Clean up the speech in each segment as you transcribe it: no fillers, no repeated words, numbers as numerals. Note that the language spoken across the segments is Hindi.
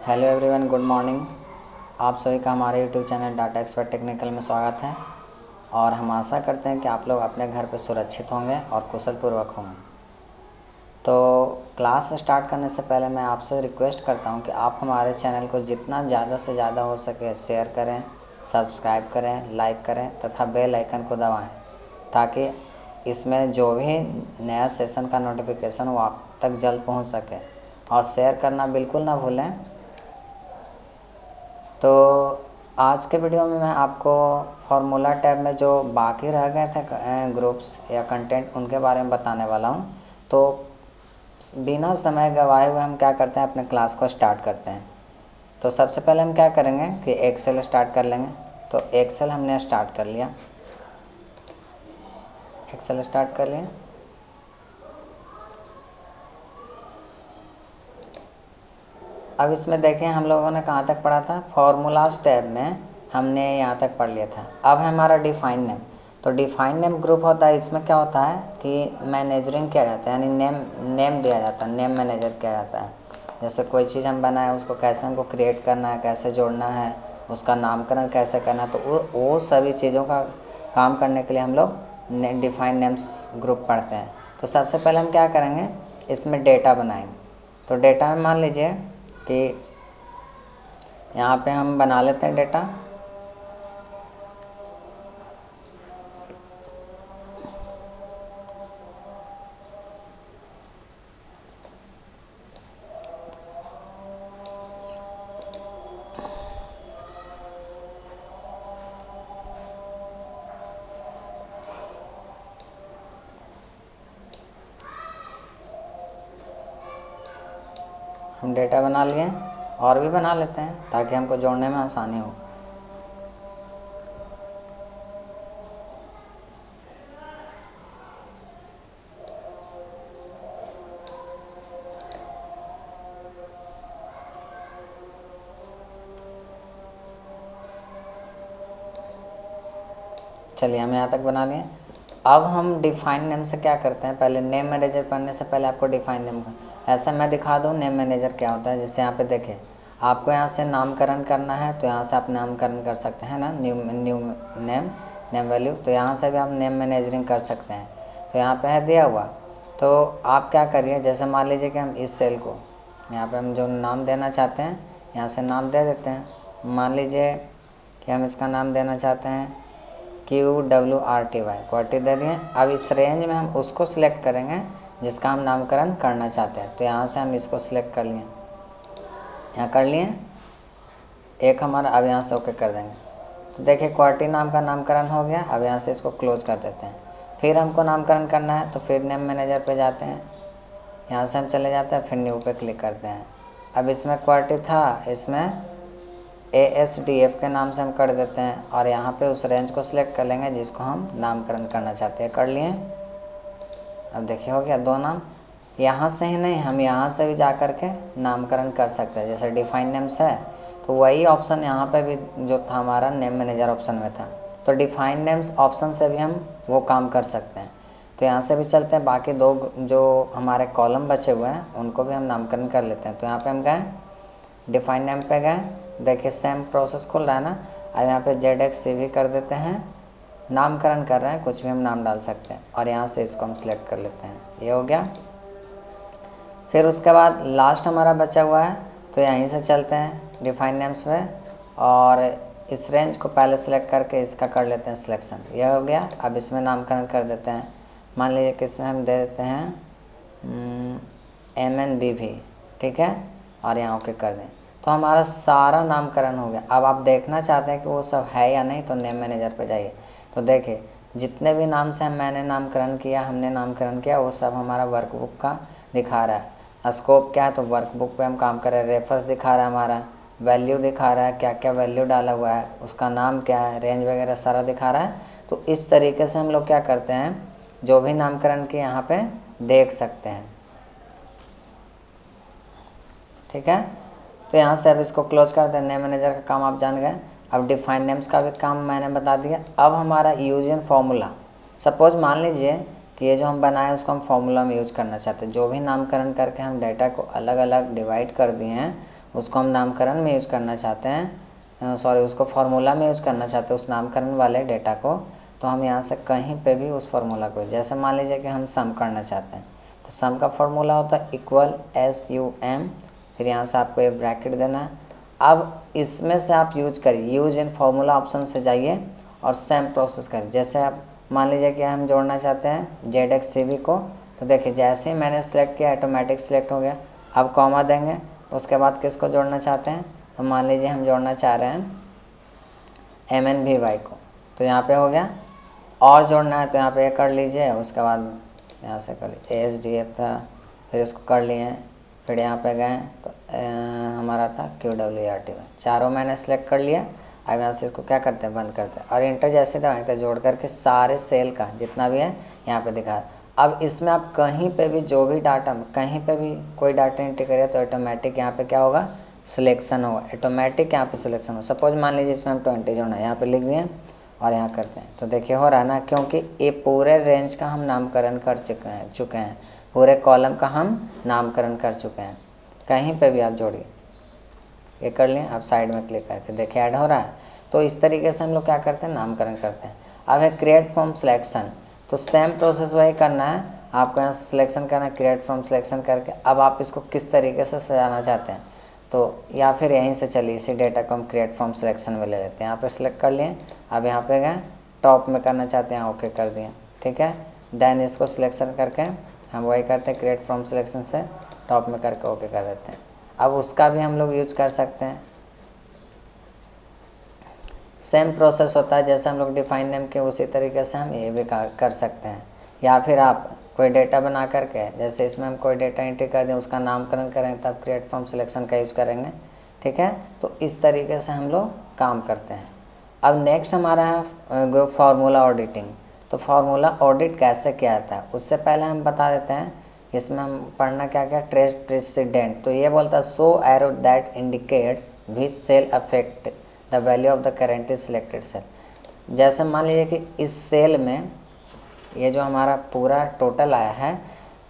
Hello everyone, good morning. आप सभी का हमारे YouTube channel data expert technical में स्वागत है और हम आशा करते हैं कि आप लोग अपने घर पर सुरक्षित होंगे और कुशलपूर्वक होंगे। तो क्लास स्टार्ट करने से पहले मैं आपसे रिक्वेस्ट करता हूं कि आप हमारे चैनल को जितना ज़्यादा से ज़्यादा हो सके शेयर करें, सब्सक्राइब करें, लाइक करें तथा बेल आइकन को दबाएं ताकि इसमें जो भी नया सेशन का नोटिफिकेशन वो आप तक जल्द पहुंच सके। और शेयर करना बिल्कुल ना भूलें। तो आज के वीडियो में मैं आपको फार्मूला टैब में जो बाकी रह गए थे ग्रुप्स या कंटेंट, उनके बारे में बताने वाला हूं। तो बिना समय गवाए हुए हम क्या करते हैं, अपने क्लास को स्टार्ट करते हैं। तो सबसे पहले हम क्या करेंगे कि एक्सेल स्टार्ट कर लेंगे। तो एक्सेल हमने स्टार्ट कर लिया, एक्सेल स्टार्ट कर लिया। अब इसमें देखें हम लोगों ने कहाँ तक पढ़ा था, फार्मूलाज टैब में हमने यहाँ तक पढ़ लिया था। अब है हमारा डिफाइन नेम। तो डिफाइन नेम ग्रुप होता है, इसमें क्या होता है कि मैनेजरिंग किया जाता है, यानी नेम दिया जाता है, नेम मैनेजर किया जाता है। जैसे कोई चीज़ हम बनाए उसको कैसे हमको क्रिएट करना है, कैसे जोड़ना है, उसका नामकरण कैसे करना है, तो वो सभी चीज़ों का काम करने के लिए हम लोग डिफाइन नेम्स ग्रुप पढ़ते हैं। तो सबसे पहले हम क्या करेंगे, इसमें डेटा बनाएंगे। तो डेटा में मान लीजिए कि यहाँ पे हम बना लेते हैं डेटा। हम डेटा बना लिए, और भी बना लेते हैं ताकि हमको जोड़ने में आसानी हो। चलिए हम यहाँ तक बना लिए। अब हम डिफाइन नेम से क्या करते हैं, पहले नेम मैनेजर पढ़ने से पहले आपको डिफाइन नेम ऐसा मैं दिखा दूँ नेम मैनेजर क्या होता है। जैसे यहाँ पे देखें, आपको यहाँ से नामकरण करना है तो यहाँ से आप नामकरण कर सकते हैं ना, न्यू नेम वैल्यू। तो यहाँ से भी आप नेम मैनेजरिंग कर सकते हैं। तो यहाँ पे है दिया हुआ। तो आप क्या करिए, जैसे मान लीजिए कि हम इस सेल को यहाँ पे हम जो नाम देना चाहते हैं यहाँ से नाम दे देते हैं। मान लीजिए कि हम इसका नाम देना चाहते हैं QWRTY, क्वार्टी दे दिए। अब इस रेंज में हम उसको सिलेक्ट करेंगे जिसका हम नामकरण करना चाहते हैं। तो यहाँ से हम इसको सिलेक्ट कर लिए, यहाँ कर लिए एक हमारा। अब यहाँ से ओके कर देंगे। तो देखिए क्वार्टी नाम का नामकरण हो गया। अब यहाँ से इसको क्लोज कर देते हैं। फिर हमको नामकरण करना है तो फिर नेम मैनेजर पे जाते हैं, यहाँ से हम चले जाते हैं, फिर न्यू पे क्लिक करते हैं। अब इसमें क्वार्टी था, इसमें ASDF के नाम से हम कर देते हैं और यहाँ पे उस रेंज को सिलेक्ट कर लेंगे जिसको हम नामकरण करना चाहते हैं। कर लिए। अब देखिए हो गया दो नाम। यहाँ से ही नहीं, हम यहाँ से भी जा कर के नामकरण कर सकते हैं। जैसे डिफाइन नेम्स है तो वही ऑप्शन यहाँ पे भी जो था हमारा नेम मैनेजर ऑप्शन में था, तो डिफाइन नेम्स ऑप्शन से भी हम वो काम कर सकते हैं। तो यहाँ से भी चलते हैं, बाकी दो जो हमारे कॉलम बचे हुए हैं उनको भी हम नामकरण कर लेते हैं। तो यहाँ पे हम गए, डिफाइन नेम पे गए, देखिए सेम प्रोसेस खुल रहा है ना। अब यहाँ पे ZXCV कर देते हैं, नामकरण कर रहे हैं, कुछ भी हम नाम डाल सकते हैं और यहाँ से इसको हम सिलेक्ट कर लेते हैं। ये हो गया। फिर उसके बाद लास्ट हमारा बचा हुआ है, तो यहीं से चलते हैं डिफाइन नेम्स पे और इस रेंज को पहले सिलेक्ट करके इसका कर लेते हैं सिलेक्शन। यह हो गया। अब इसमें नामकरण कर देते हैं। मान लीजिए कि इसमें हम दे देते हैं MNBV, ठीक है, और यहाँ ओके कर दें। तो हमारा सारा नामकरण हो गया। अब आप देखना चाहते हैं कि वो सब है या नहीं, तो नेम मैनेजर पे जाइए। तो देखिए जितने भी नाम से हमने नामकरण किया वो सब हमारा वर्कबुक का दिखा रहा है। स्कोप क्या है, तो वर्कबुक पे हम काम कर रहे हैं। रेफरेंस दिखा रहा है, हमारा वैल्यू दिखा रहा है, क्या क्या वैल्यू डाला हुआ है, उसका नाम क्या है, रेंज वगैरह सारा दिखा रहा है। तो इस तरीके से हम लोग क्या करते हैं, जो भी नामकरण किए यहाँ पे देख सकते हैं, ठीक है। तो यहाँ से अब इसको क्लोज कर दें। नेम मैनेजर का काम आप जान गए। अब डिफाइन नेम्स का भी काम मैंने बता दिया। अब हमारा यूज इन फॉर्मूला, सपोज मान लीजिए कि ये जो हम बनाए उसको हम फॉर्मूला में यूज करना चाहते हैं। जो भी नामकरण करके हम डाटा को अलग अलग डिवाइड कर दिए हैं उसको हम नामकरण में यूज करना चाहते हैं, सॉरी उसको फार्मूला में यूज करना चाहते हैं उस नामकरण वाले डेटा को, तो हम यहाँ से कहीं पे भी उस फार्मूला को, जैसे मान लीजिए कि हम सम करना चाहते हैं तो सम का फार्मूला होता है इक्वल SUM, फिर यहाँ से आपको ये ब्रैकेट देना है। अब इसमें से आप यूज करिए, यूज इन फार्मूला ऑप्शन से जाइए और सेम प्रोसेस करिए। जैसे आप मान लीजिए कि हम जोड़ना चाहते हैं ZXCB को, तो देखिए जैसे ही मैंने सेलेक्ट किया ऑटोमेटिक सेलेक्ट हो गया। अब कॉमा देंगे, उसके बाद किसको जोड़ना चाहते हैं, तो मान लीजिए हम जोड़ना चाह रहे हैं MNVY को, तो यहाँ पे हो गया। और जोड़ना है तो यहाँ पे कर लीजिए, उसके बाद यहाँ से कर लीजिए ASDF था, फिर इसको कर लिए, फिर यहाँ पे गए तो हमारा था QWERTY, चारों मैंने सेलेक्ट कर लिया। अब यहाँ से इसको क्या करते हैं, बंद करते हैं और इंटर जैसे दबाएंगे तो जोड़ करके सारे सेल का जितना भी है यहाँ पे दिखा। अब इसमें आप कहीं पे भी जो भी डाटा, कहीं पे भी कोई डाटा एंट्री करिए तो ऑटोमेटिक यहाँ पे क्या होगा, सिलेक्शन होगा, ऑटोमेटिक यहाँ पे सिलेक्शन होगा। सपोज मान लीजिए इसमें हम 20 जोड़ना है, यहाँ पे लिख दिए और यहाँ करते हैं तो देखिए हो रहा है ना, क्योंकि ये पूरे रेंज का हम नामकरण कर चुके हैं, पूरे कॉलम का हम नामकरण कर चुके हैं। कहीं पे भी आप जोड़िए, ये कर लें, आप साइड में क्लिक करके देखिए ऐड हो रहा है। तो इस तरीके से हम लोग क्या करते हैं, नामकरण करते हैं। अब है क्रिएट फ्रॉम सिलेक्शन, तो सेम प्रोसेस वही करना है, आपको यहाँ सिलेक्शन करना है, क्रिएट फ्रॉम सिलेक्शन करके। अब आप इसको किस तरीके से सजाना चाहते हैं, तो या फिर यहीं से चलिए इसी डेटा को हम क्रिएट फ्रॉम सिलेक्शन में ले लेते हैं। यहाँ पे सिलेक्ट कर लिए, अब यहाँ पे गए टॉप में करना चाहते हैं, ओके कर दिए, ठीक है। देन इसको सिलेक्शन करके हम वही करते हैं, क्रिएट फ्रॉम सिलेक्शन से टॉप में करके ओके कर देते हैं। अब उसका भी हम लोग यूज कर सकते हैं, सेम प्रोसेस होता है जैसे हम लोग डिफाइन नेम के, उसी तरीके से हम ये भी कर सकते हैं। या फिर आप कोई डेटा बना करके, जैसे इसमें हम कोई डेटा एंट्री कर दें, उसका नामकरण करें, तब क्रिएट फ्रॉम सिलेक्शन का यूज करेंगे, ठीक है। तो इस तरीके से हम लोग काम करते हैं। अब नेक्स्ट हमारा है ग्रुप फार्मूला ऑडिटिंग। तो फार्मूला ऑडिट कैसे किया जाता है उससे पहले हम बता देते हैं, इसमें हम पढ़ना क्या क्या, ट्रेस प्रेसिडेंट। तो ये बोलता है show arrow that indicates which cell affect the value of the currently selected cell. जैसे मान लीजिए कि इस सेल में ये जो हमारा पूरा टोटल आया है,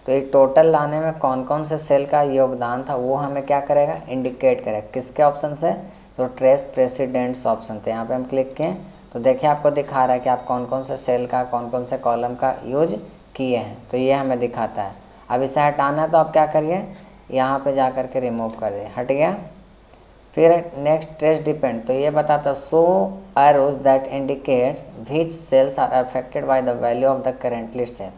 तो ये टोटल लाने में कौन कौन से सेल का योगदान था वो हमें क्या करेगा, इंडिकेट करेगा। किसके ऑप्शन से, तो ट्रेस प्रेसिडेंट्स ऑप्शन थे। यहाँ पे हम क्लिक किए तो देखिए आपको दिखा रहा है कि आप कौन कौन से सेल का, कौन कौन से कॉलम का यूज किए हैं, तो ये हमें दिखाता है। अब इसे हटाना है तो आप क्या करिए, यहाँ पे जा कर के रिमूव कर दिए, हट गया। फिर नेक्स्ट ट्रेस डिपेंड, तो ये बताता show arrows that indicates which cells are affected by the value of the currently cell.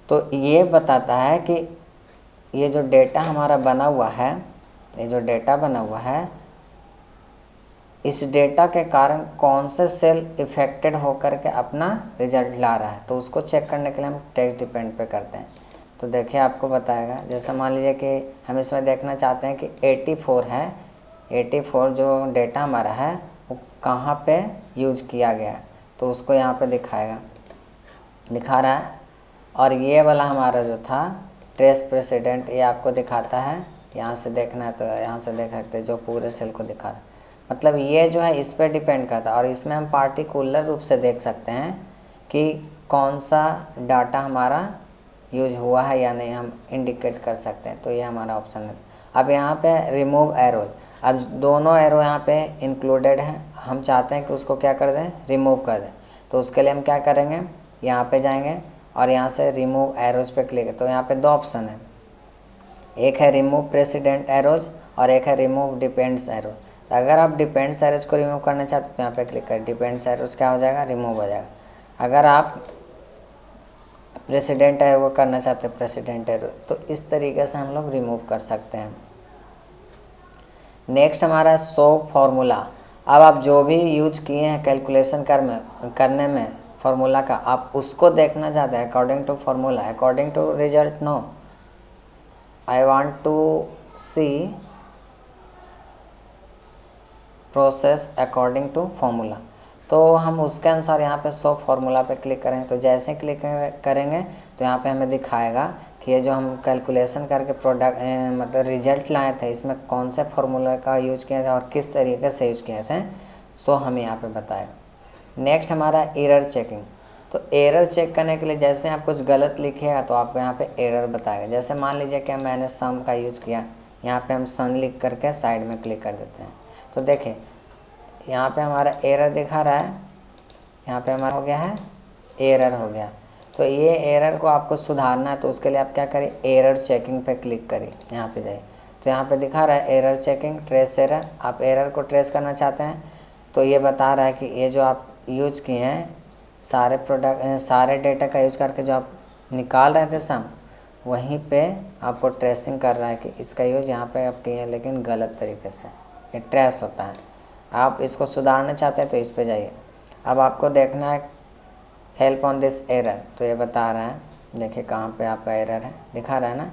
तो ये बताता है कि ये जो डेटा हमारा बना हुआ है, ये जो डेटा बना हुआ है, इस डेटा के कारण कौन से सेल इफेक्टेड होकर के अपना रिजल्ट ला रहा है, तो उसको चेक करने के लिए हम टेक्स्ट डिपेंड पे करते हैं। तो देखिए आपको बताएगा, जैसे मान लीजिए कि हम इसमें देखना चाहते हैं कि 84 है, 84 जो डेटा हमारा है वो कहाँ पे यूज किया गया है, तो उसको यहाँ पे दिखा रहा है। और ये वाला हमारा जो था ट्रेस प्रेसिडेंट, ये आपको दिखाता है, यहाँ से देखना है तो यहाँ से देख सकते हैं, जो पूरे सेल को दिखा रहा है। मतलब ये जो है इस पर डिपेंड करता है। और इसमें हम पार्टिकुलर रूप से देख सकते हैं कि कौन सा डाटा हमारा यूज हुआ है या नहीं, हम इंडिकेट कर सकते हैं। तो ये हमारा ऑप्शन है। अब यहाँ पे रिमूव एरोज, अब दोनों एरो यहाँ पे इंक्लूडेड है, हम चाहते हैं कि उसको क्या कर दें, रिमूव कर दें। तो उसके लिए हम क्या करेंगे, यहाँ पे जाएंगे और यहाँ से रिमूव एरोज पे क्लिक। तो यहाँ पे दो ऑप्शन है, एक है रिमूव प्रेसिडेंट एरोज और एक है रिमूव डिपेंड्स एरोज। तो अगर आप डिपेंड्स एरोज को रिमूव करना चाहते हैं तो यहाँ पे क्लिक करें, डिपेंड्स एरोज क्या हो जाएगा, रिमूव हो जाएगा। अगर आप प्रेसिडेंट एरो करना चाहते हैं, प्रेसिडेंट एरो, तो इस तरीके से हम लोग रिमूव कर सकते हैं। नेक्स्ट हमारा है शो फार्मूला। अब आप जो भी यूज किए हैं कैलकुलेशन करने में फार्मूला का, आप उसको देखना चाहते हैं according to formula, according to result no, I want to see process according to formula. तो हम उसके अनुसार यहाँ पे शो फार्मूला पे क्लिक करेंगे। तो जैसे क्लिक करेंगे तो यहाँ पे हमें दिखाएगा कि ये जो हम कैलकुलेशन करके प्रोडक्ट मतलब रिजल्ट लाए थे, इसमें कौन से फार्मूला का यूज किया था और किस तरीके से यूज किए थे, सो हमें यहाँ पे बताएगा। नेक्स्ट हमारा एरर चेकिंग। तो एरर चेक करने के लिए जैसे आप कुछ गलत लिखेगा तो आपको यहाँ पे एरर बताएगा। जैसे मान लीजिए कि मैंने सम का यूज़ किया, यहाँ पे हम सन लिख करके साइड में क्लिक कर देते हैं। तो देखिए यहाँ पे हमारा एरर दिखा रहा है, यहाँ पे हमारा हो गया है एरर हो गया। तो ये एरर को आपको सुधारना है, तो उसके लिए आप क्या करिए, एरर चेकिंग पे क्लिक करिए, यहाँ पे जाइए। तो यहाँ पे दिखा रहा है एरर चेकिंग, ट्रेस एरर। आप एरर को ट्रेस करना चाहते हैं तो ये बता रहा है कि ये जो आप यूज किए हैं सारे डेटा का यूज करके जो आप निकाल रहे थे सम, वहीं पे आपको ट्रेसिंग कर रहा है कि इसका यूज यहाँ पे आप किए हैं लेकिन गलत तरीके से, ये ट्रेस होता है। आप इसको सुधारना चाहते हैं तो इस पे जाइए। अब आपको देखना है हेल्प ऑन दिस एरर, तो ये बता रहा है, देखिए कहाँ पे आपका एरर है, दिखा रहा है ना।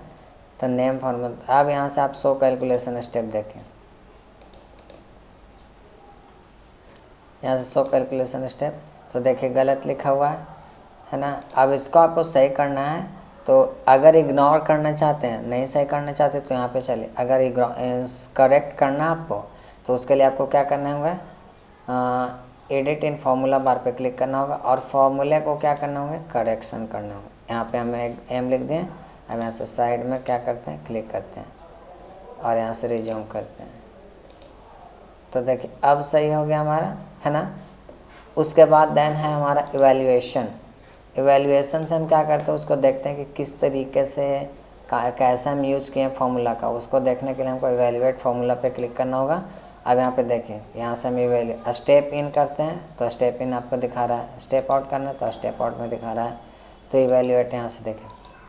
तो नेम फॉर्मूला, अब यहाँ से आप शो कैलकुलेशन स्टेप देखें, यहाँ से शो कैलकुलेशन स्टेप, तो देखिए गलत लिखा हुआ है ना। अब इसको आपको सही करना है, तो अगर इग्नोर करना चाहते हैं, नहीं सही करना चाहते तो यहाँ पे चलिए, अगर करेक्ट करना आपको तो उसके लिए आपको क्या करना होगा, एडिट इन फार्मूला बार पे क्लिक करना होगा और फार्मूले को क्या करना होगा, करेक्शन करना होगा। यहाँ पे हमें एम लिख दें, अब यहाँ से साइड में क्या करते हैं, क्लिक करते हैं और यहाँ से रिज्यूम करते हैं। तो देखिए अब सही हो गया हमारा, है ना। उसके बाद देन है हमारा इवैल्यूएशन। इवैल्यूएशन से हम क्या करते हैं, उसको देखते हैं कि किस तरीके से कैसे हम यूज किए फार्मूला का, उसको देखने के लिए हमको इवैल्यूएट फार्मूला पे क्लिक करना होगा। अब यहाँ पे देखिए, यहाँ से हम स्टेप इन करते हैं तो स्टेप इन आपको दिखा रहा है, स्टेप आउट करना है तो स्टेप आउट में दिखा रहा है। तो इवैल्यूएट यहाँ से देखिए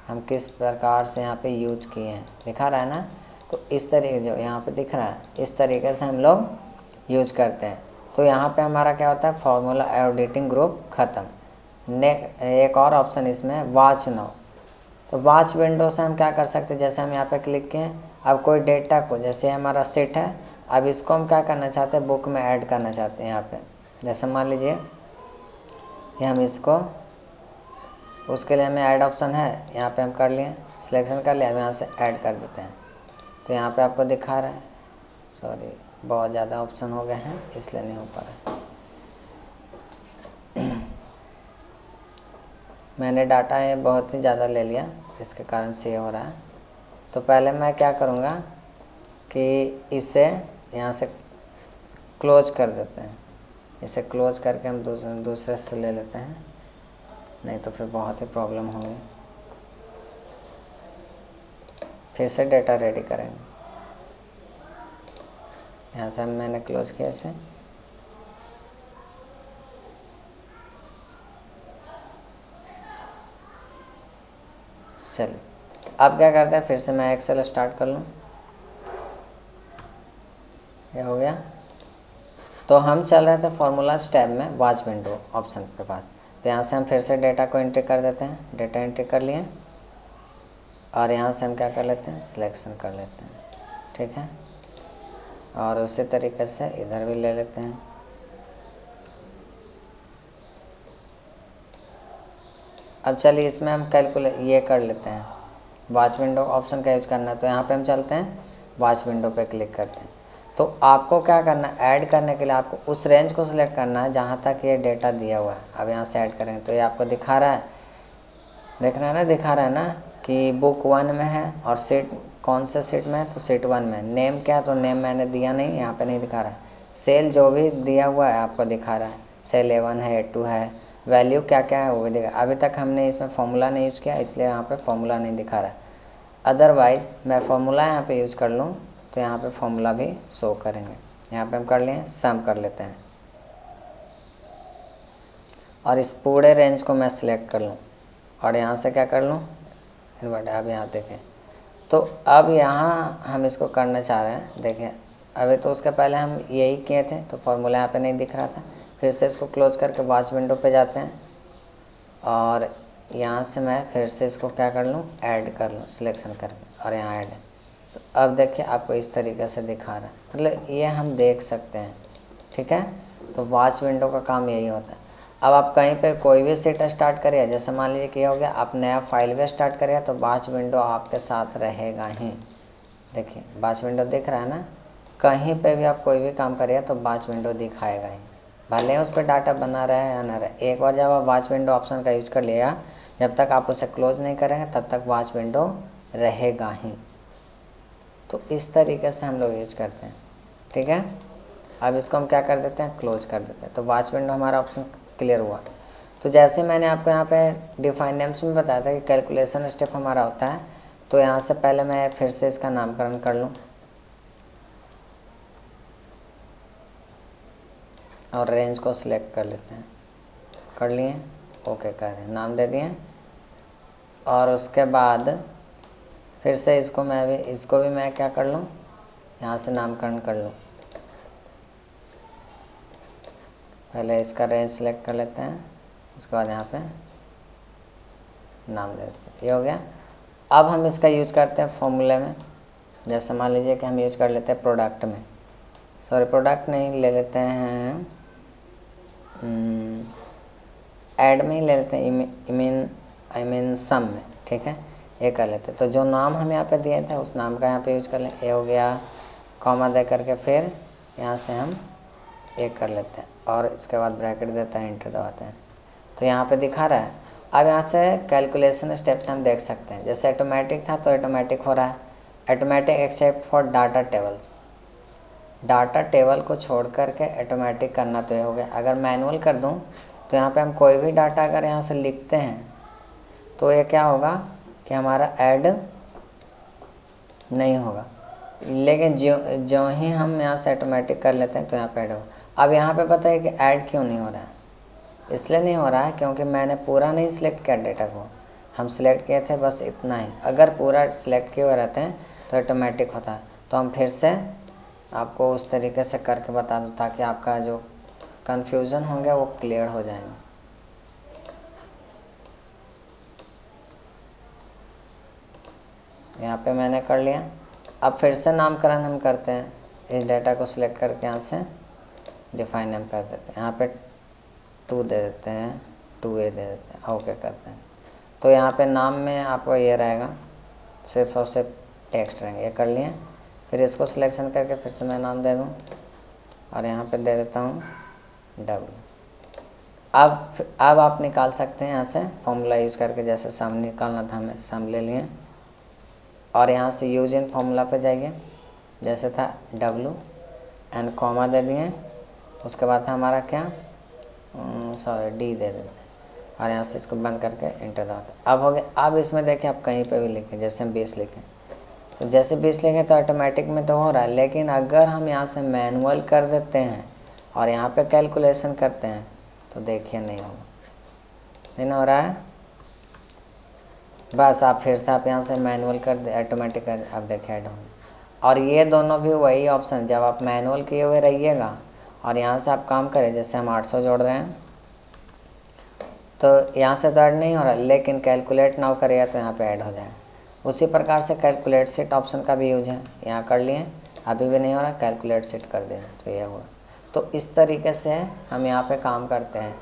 हम किस प्रकार से यहाँ पे यूज किए हैं, दिखा रहा है ना। तो इस तरीके जो यहाँ पे दिख रहा है, इस तरीके से हम लोग यूज करते हैं। तो यहाँ पे हमारा क्या होता है, फार्मूला एडिटिंग ग्रुप ख़त्म। एक और ऑप्शन इसमें वॉच नाउ। तो वॉच विंडो से हम क्या कर सकते हैं, जैसे हम यहाँ पे क्लिक किए, अब कोई डेटा को, जैसे हमारा सेट है, अब इसको हम क्या करना चाहते हैं, बुक में ऐड करना चाहते हैं। यहाँ पे जैसे मान लीजिए कि हम इसको, उसके लिए हमें ऐड ऑप्शन है, यहाँ पे हम कर लिए, सिलेक्शन कर लिया, हम यहाँ से ऐड कर देते हैं। तो यहाँ पे आपको दिखा रहा है, सॉरी बहुत ज़्यादा ऑप्शन हो गए हैं इसलिए नहीं हो पा रहा है। मैंने डाटा ये बहुत ही ज़्यादा ले लिया, इसके कारण से ये हो रहा है। तो पहले मैं क्या करूँगा कि इसे यहाँ से क्लोज कर देते हैं, इसे क्लोज करके हम दूसरे से ले लेते हैं, नहीं तो फिर बहुत ही प्रॉब्लम होगी। फिर से डेटा रेडी करेंगे, यहाँ से मैंने क्लोज किया इसे। चलिए अब क्या करते हैं, फिर से मैं एक्सेल स्टार्ट कर लूँ, ये हो गया। तो हम चल रहे थे फार्मूला टैब में वॉच विंडो ऑप्शन के पास। तो यहाँ से हम फिर से डेटा को एंट्री कर देते हैं, डेटा एंट्री कर लिए और यहाँ से हम क्या कर लेते हैं, सिलेक्शन कर लेते हैं, ठीक है। और उसी तरीके से इधर भी ले लेते हैं। अब चलिए इसमें हम कैलकुलेट ये कर लेते हैं, वॉच विंडो ऑप्शन का यूज करना है। तो यहाँ पे हम चलते हैं, वॉच विंडो पे क्लिक करते हैं। तो आपको क्या करना है, ऐड करने के लिए आपको उस रेंज को सिलेक्ट करना है जहाँ तक ये डेटा दिया हुआ है। अब यहाँ से ऐड करेंगे तो ये आपको दिखा रहा है, देख रहे हैं ना, दिखा रहा है ना कि बुक 1 में है और सीट कौन से सीट में है, तो सीट 1 में। नेम क्या, तो नेम मैंने दिया नहीं, यहाँ पे नहीं दिखा रहा है। सेल जो भी दिया हुआ है आपको दिखा रहा है, सेल A1 है, A2 है, वैल्यू क्या क्या है वो भी दिखा। अभी तक हमने इसमें फॉर्मूला नहीं यूज़ किया इसलिए यहाँ पे फॉर्मूला नहीं दिखा रहा है। अदरवाइज़ मैं फॉर्मूला यहाँ पे यूज़ कर लूँ तो यहाँ पे फॉर्मूला भी शो करेंगे। यहाँ पे हम कर लिए, सम कर लेते हैं और इस पूरे रेंज को मैं सिलेक्ट कर लूँ और यहाँ से क्या कर लूँ, इन्वर्ट। अब यहाँ देखें, तो अब यहाँ हम इसको करना चाह रहे हैं, देखें अभी तो उसके पहले हम यही किए थे तो फार्मूला यहाँ पे नहीं दिख रहा था। फिर से इसको क्लोज करके वॉच विंडो पे जाते हैं और यहाँ से मैं फिर से इसको क्या कर लूँ, ऐड कर लूँ, सिलेक्शन करके और यहाँ ऐड। तो अब देखिए आपको इस तरीके से दिखा रहा है, मतलब ये हम देख सकते हैं, ठीक है। तो वॉच विंडो का काम यही होता है। अब आप कहीं पे कोई भी सेट स्टार्ट करिए, जैसे मान लीजिए कि हो गया आप नया फाइल भी स्टार्ट करिए तो वॉच विंडो आपके साथ रहेगा ही। देखिए वॉच विंडो दिख रहा है ना, कहीं पे भी आप कोई भी काम करिए तो वॉच विंडो दिखाएगा ही, भले उस पर डाटा बना रहे या ना रहे। एक बार जब आप वॉच विंडो ऑप्शन का यूज कर लिया, जब तक आप उसे क्लोज नहीं करेंगे तब तक वॉच विंडो रहेगा ही। तो इस तरीके से हम लोग यूज करते हैं। ठीक है, अब इसको हम क्या कर देते हैं, क्लोज कर देते हैं। तो वॉच विंडो हमारा ऑप्शन क्लियर हुआ। तो जैसे मैंने आपको यहाँ पे डिफाइन नेम्स में बताया था कि कैलकुलेशन स्टेप हमारा होता है, तो यहाँ से पहले मैं फिर से इसका नामकरण कर लूँ और रेंज को सिलेक्ट कर लेते हैं, कर लिए, ओके कर दें, नाम दे दिए। और उसके बाद फिर से इसको भी मैं क्या कर लूँ, यहाँ से नामकरण कर लूँ। पहले इसका रेंज सिलेक्ट कर लेते हैं, उसके बाद यहाँ पे नाम दे देते हैं, ये हो गया। अब हम इसका यूज करते हैं फॉर्मूले में। जैसे मान लीजिए कि हम यूज कर लेते हैं प्रोडक्ट में, सॉरी प्रोडक्ट नहीं, ले लेते हैं ऐड में ही ले लेते हैं, आई मीन सम में। ठीक है, ये कर लेते हैं। तो जो नाम हम यहाँ पे दिए थे उस नाम का यहाँ पे यूज कर लें, ये हो गया, कॉमा दे करके फिर यहाँ से हम ये कर लेते हैं और इसके बाद ब्रैकेट देते हैं, एंटर दबाते हैं, तो यहाँ पे दिखा रहा है। अब यहाँ से कैलकुलेशन स्टेप्स हम देख सकते हैं। जैसे ऑटोमेटिक था तो ऑटोमेटिक हो रहा है, automatic except for data tables, data table को छोड़ करके ऑटोमेटिक करना, तो ये हो गया। अगर मैनुअल कर दूँ तो यहाँ पे हम कोई भी डाटा अगर यहाँ से लिखते हैं तो ये क्या होगा कि हमारा ऐड नहीं होगा, लेकिन जो ही हम यहाँ से ऑटोमेटिक कर लेते हैं तो यहाँ पे ऐड होगा। अब यहाँ पे पता है कि ऐड क्यों नहीं हो रहा है, इसलिए नहीं हो रहा है क्योंकि मैंने पूरा नहीं सिलेक्ट किया डेटा को, हम सिलेक्ट किए थे बस इतना ही। अगर पूरा सिलेक्ट किए हुए रहते हैं तो ऑटोमेटिक होता है। तो हम फिर से आपको उस तरीके से करके बता दूँ ताकि आपका जो कन्फ्यूज़न होंगे वो क्लियर हो जाएंगे। यहाँ पे मैंने कर लिया। अब फिर से नामकरण हम करते हैं, इस डेटा को सिलेक्ट करके यहाँ से डिफाइन नेम कर देते हैं, यहाँ पे 2 दे देते हैं, 2A दे देते हैं, ओके करते हैं। तो यहाँ पे नाम में आपको ये रहेगा, सिर्फ और सिर्फ टेक्स्ट रहेंगे, ये कर लिए। फिर इसको सिलेक्शन करके फिर से मैं नाम दे दूँ और यहाँ पे दे देता हूँ W। अब आप निकाल सकते हैं यहाँ से फॉर्मूला यूज करके, जैसे सम निकालना था हमें, सम ले लिए और यहाँ से यूज इन फॉर्मूला पे जाइए, जैसे था W एंड कॉमा दे दिए, उसके बाद था हमारा क्या, सॉरी D दे देते हैं और यहाँ से इसको बंद करके एंटर दबाते हैं। अब हो गया। अब इसमें देखिए आप कहीं पे भी लिखें, जैसे हम 20 लिखें तो जैसे 20 लिखें तो ऑटोमेटिक में तो हो रहा है, लेकिन अगर हम यहाँ से मैनुअल कर देते हैं और यहाँ पे कैलकुलेशन करते हैं तो देखिए नहीं होगा, नहीं हो रहा है। बस आप फिर से आप यहाँ से मैनुअल कर दे, ऑटोमेटिक कर, आप देखिए ऐड होंगे। और ये दोनों भी वही ऑप्शन, जब आप मैनुअल किए हुए रहिएगा और यहाँ से आप काम करें, जैसे हम 800 जोड़ रहे हैं तो यहाँ से तो ऐड नहीं हो रहा, लेकिन कैलकुलेट नाउ करिएगा तो यहाँ पे ऐड हो जाए। उसी प्रकार से कैलकुलेट सीट ऑप्शन का भी यूज है, यहाँ कर लिए, अभी भी नहीं हो रहा, कैलकुलेट सीट कर दें तो ये हुआ। तो इस तरीके से हम यहाँ पे काम करते हैं।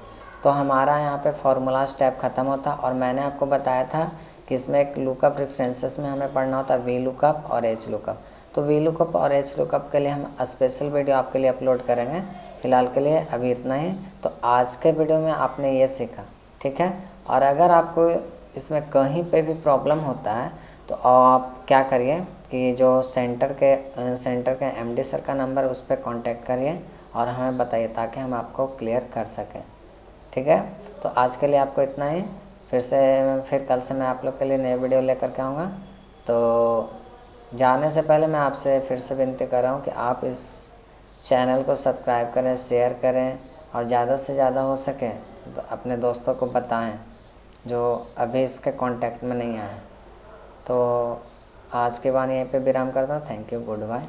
तो हमारा यहाँ पे फॉर्मूला स्टेप ख़त्म होता। और मैंने आपको बताया था कि इसमें एक लुकअप रेफरेंसेस में हमें पढ़ना होता है वी लुकअप और एच लुकअप। तो वी लुकअप और एच लुकअप के लिए हम स्पेशल वीडियो आपके लिए अपलोड करेंगे। फ़िलहाल के लिए अभी इतना ही। तो आज के वीडियो में आपने ये सीखा, ठीक है। और अगर आपको इसमें कहीं पे भी प्रॉब्लम होता है तो आप क्या करिए कि जो सेंटर के एमडी सर का नंबर, उस पर कांटेक्ट करिए और हमें बताइए ताकि हम आपको क्लियर कर सकें, ठीक है। तो आज के लिए आपको इतना ही। फिर कल से मैं आप लोग के लिए नए वीडियो लेकर के आऊँगा। तो जाने से पहले मैं आपसे फिर से विनती कर रहा हूँ कि आप इस चैनल को सब्सक्राइब करें, शेयर करें और ज़्यादा से ज़्यादा हो सके तो अपने दोस्तों को बताएं जो अभी इसके कांटेक्ट में नहीं आए। तो आज के बाद यहीं पे विराम करता हूँ। Thank you, good bye.